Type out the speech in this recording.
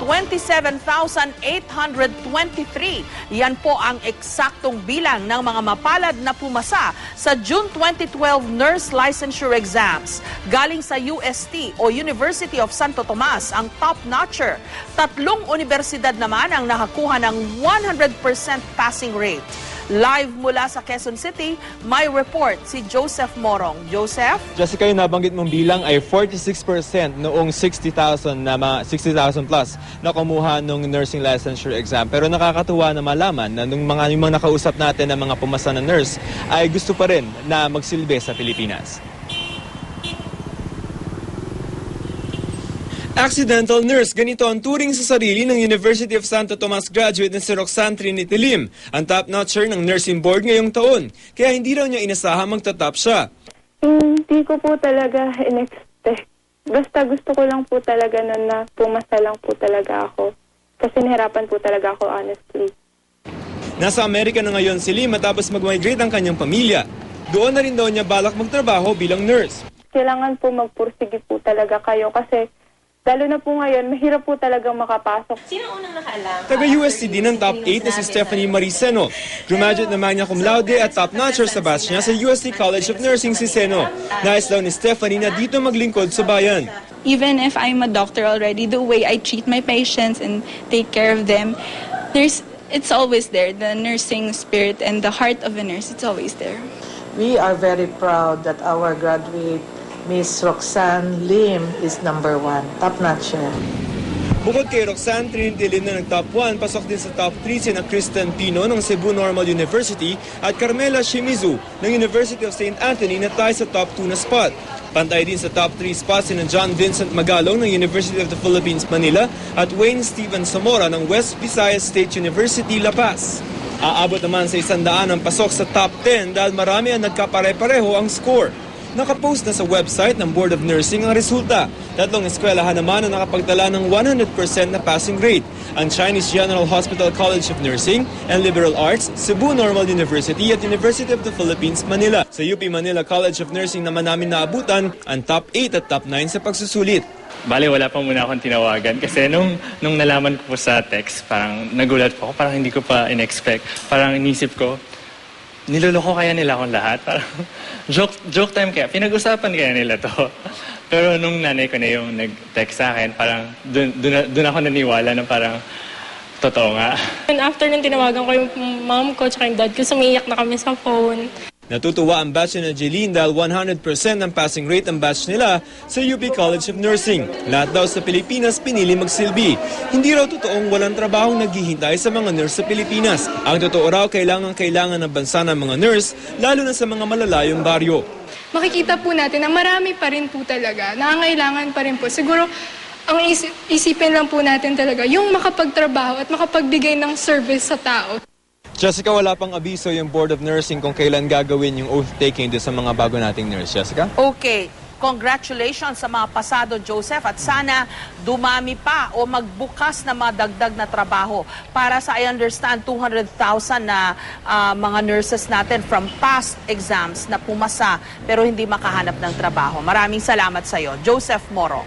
27,823. Yan po ang eksaktong bilang ng mga mapalad na pumasa sa June 2012 nurse licensure exams. Galing sa UST o University of Santo Tomas ang top-notcher. 3 universidad naman ang nakakuha ng 100% passing rate. Live mula sa Quezon City, may report si Joseph Morong. Joseph? Jessica, yung nabanggit mong bilang ay 46% noong 60,000 plus na kumuha ng nursing licensure exam. Pero nakakatuwa na malaman na yung mga nakausap natin na mga pumasa na nurse ay gusto pa rin na magsilbi sa Pilipinas. Accidental nurse, ganito ang turing sa sarili ng University of Santo Tomas graduate na si Roxanne Trinity Lim, ang top-notcher ng nursing board ngayong taon. Kaya hindi raw niya inasahang magtatap siya. Hindi ko po talaga in-expect. Basta gusto ko lang po talaga na pumasa lang po talaga ako. Kasi nahirapan po talaga ako, honestly. Nasa Amerika na ngayon si Lim matapos mag-migrate ang kanyang pamilya. Doon na rin daw niya balak magtrabaho bilang nurse. Kailangan po magpursige po talaga kayo kasi lalo na po ngayon, mahirap po talagang makapasok. Sino unang nakaalam? Taga-UST din ng top 8 na si Stephanie Mariceno. Graduate na magna cum laude at top-notcher sa batch niya sa UST College of Nursing si Seno. Nais daw ni Stephanie na dito maglingkod sa bayan. Even if I'm a doctor already, the way I treat my patients and take care of them, it's always there. The nursing spirit and the heart of a nurse, it's always there. We are very proud that our graduate Miss Roxanne Lim is number 1, top-notcher. Bukod kay Roxanne Trinity Lim na nag-top 1, pasok din sa top 3 sina Kristen Pino ng Cebu Normal University at Carmela Shimizu ng University of St. Anthony na tayo sa top 2 na spot. Pantay din sa top 3 spots sina John Vincent Magalong ng University of the Philippines, Manila at Wayne Steven Zamora ng West Visayas State University, La Paz. Aabot naman sa 100 ang pasok sa top 10 dahil marami ang nagkapare-pareho ang score. Nakapost na sa website ng Board of Nursing ang resulta. 3 eskwelahan naman ang nakapagtala ng 100% na passing rate. Ang Chinese General Hospital College of Nursing and Liberal Arts, Cebu Normal University at University of the Philippines, Manila. Sa UP Manila College of Nursing naman namin naabutan ang top 8 at top 9 sa pagsusulit. Bale, wala pa muna akong tinawagan kasi nung nalaman ko po sa text, parang nagulat po ako, parang hindi ko pa in-expect. Parang inisip ko, niloloko kaya nila akong lahat? Parang joke time kaya, pinag-usapan kaya nila to. Pero nung nanay ko na yung nag-text sa akin, parang dun ako naniwala na parang totoo nga. And after nung tinawagan ko yung mom ko at yung dad ko, sumiyak na kami sa phone. Natutuwa ang batch na Jeline dahil 100% ang passing rate ang batch nila sa UP College of Nursing. Lahat daw sa Pilipinas pinili magsilbi. Hindi raw totoong walang trabahong naghihintay sa mga nurse sa Pilipinas. Ang totoo raw kailangan ng bansa ng mga nurse, lalo na sa mga malalayong baryo. Makikita po natin na marami pa rin po talaga, nangangailangan pa rin po. Siguro, ang isipin lang po natin talaga, yung makapagtrabaho at makapagbigay ng service sa tao. Jessica, wala pang abiso yung Board of Nursing kung kailan gagawin yung oath-taking doon sa mga bago nating nurse. Jessica? Okay. Congratulations sa mga pasado, Joseph. At sana dumami pa o magbukas na mga dagdag na trabaho para sa, I understand, 200,000 na mga nurses natin from past exams na pumasa pero hindi makahanap ng trabaho. Maraming salamat sa iyo, Joseph Moro.